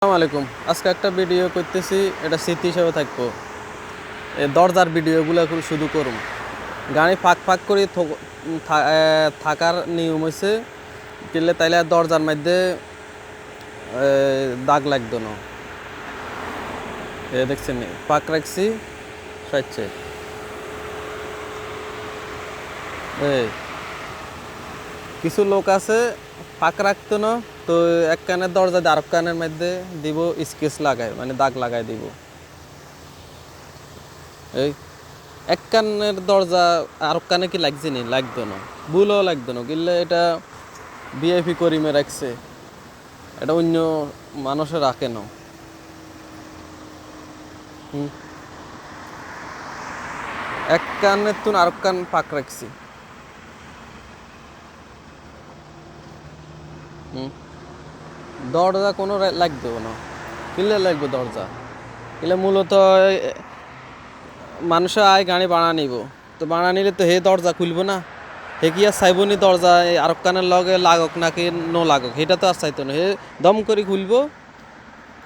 আসসালামু আলাইকুম। আজকে একটা ভিডিও করতেছি, এটা স্মৃতি হিসেবে থাকবো। এই দরজার ভিডিওগুলো শুধু করুম। গাড়ি ফাঁক ফাঁক করে থাকার নিয়ম হয়েছে কিনলে তাইলে আর দরজার মধ্যে দাগ লাগতো না। এ দেখছেন ফাঁক রাখছি সাইছে এই কিছু লোক আছে ফাঁক রাখতো না, তো এক কানের দরজা দিয়ে আরেক কানের মধ্যে দিব স্কেচ লাগায়, মানে দাগ লাগাই দিব। এই এক কানের দরজা আরেক কানে কি লাগছে নি? লাগতো না, ভুলও লাগতো না। কিনলে এটা বিএপি করিমে রাখছে, এটা অন্য মানুষে রাখে না। এক কানের তুন আরেক কান ফাঁক রাখছি। দরজা কোনো লাগতো না, কিনলে লাগবে দরজা। কিনলে মূলত মানুষে আয় গাড়ি বাড়া নিব, তো বাড়া নিলে তো হে দরজা খুলবো না। হে কি আর চাইব নি দরজা আরেক কানের লগে লাগক নাকি ন লাগক, সেটা তো আর চাইতো না। হে দম করে খুলবো,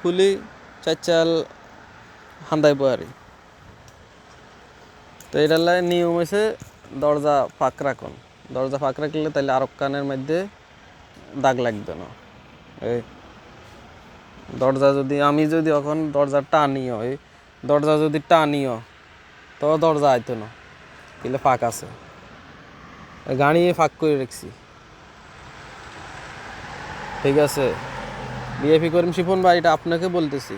খুলি চাল হান্দাইব আর। তো এটার লাই নিয়ম হয়েছে দরজা ফাঁক রাখুন। দরজা ফাঁক রাখলে তাহলে আরেক কানের মধ্যে দাগ লাগবে না। এই দরজা যদি আমি যদি এখন দরজা টানিও, এই দরজা যদি টানিও তো দরজা আইতো না, কিলে ফাঁক আছে। গাড়ি ফাঁক করে রাখছি, ঠিক আছে। বিএপি করিম শিপন ভাই, এটা আপনাকে বলতেছি।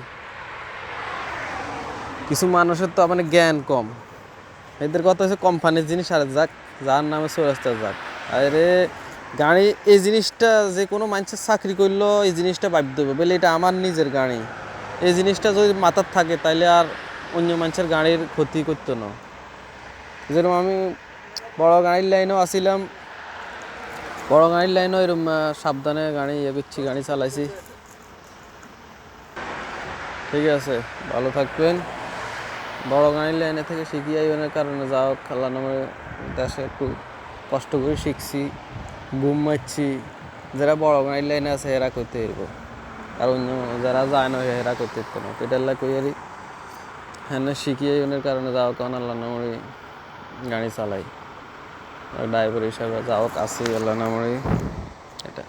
কিছু মানুষের তো মানে জ্ঞান কম, এদের কথা হচ্ছে কোম্পানির জিনিস আর যাক, যার নামে চোরাস্তা যাক। আরে গাড়ি এই জিনিসটা যে কোনো মানুষের চাকরি করলেও এই জিনিসটা ভাব দেবে বলে এটা আমার নিজের গাড়ি। এই জিনিসটা যদি মাথার থাকে তাইলে আর অন্য মানুষের গাড়ির ক্ষতি করতো না। যেরকম আমি বড় গাড়ির লাইনেও আসিলাম, বড় গাড়ির লাইনেও এরকম সাবধানে গাড়ি করছি, গাড়ি চালাইছি। ঠিক আছে, ভালো থাকবেন। বড় গাড়ির লাইনে থেকে শিখি আইনের কারণে যাও খেলা নামে দেশে একটু কষ্ট করে শিখছি, বুম মারছি। যারা বড় গাড়ির লাইনে আছে এরা করতে পারবো, আর অন্য যারা যায় না এরা করতে পারতো না। পেটাল্লা কইয়ারি হ্যাঁ শিখি আইনের কারণে যাও কারণ আল্লাহ নামে গাড়ি চালাই, ড্রাইভার হিসাবে যাও কাছে আল্লাহ নামে। এটা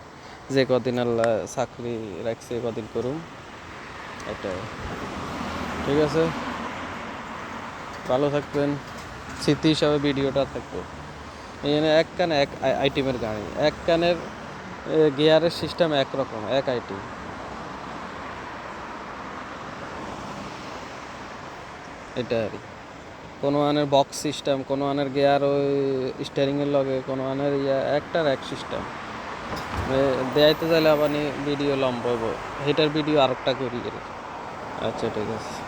যে কদিন আল্লাহ চাকরি রাখছে কদিন করুম, এটা ঠিক আছে। ভালো থাকবেন, স্মৃতি হিসাবে ভিডিওটা থাকবো। এখানে এক কানে এক আইটেমের গাড়ি, এক কানের গিয়ারের সিস্টেম একরকম, এক আইটেম। এটা আর কোনো আনের বক্স সিস্টেম, কোনো আনের গিয়ার ওই স্টিয়ারিংয়ের লগে, কোনো আনের একটার এক সিস্টেম। দেয়াইতে চাইলে আবার ভিডিও লম্বা হইব, সেটার ভিডিও আরেকটা করি। আচ্ছা ঠিক আছে।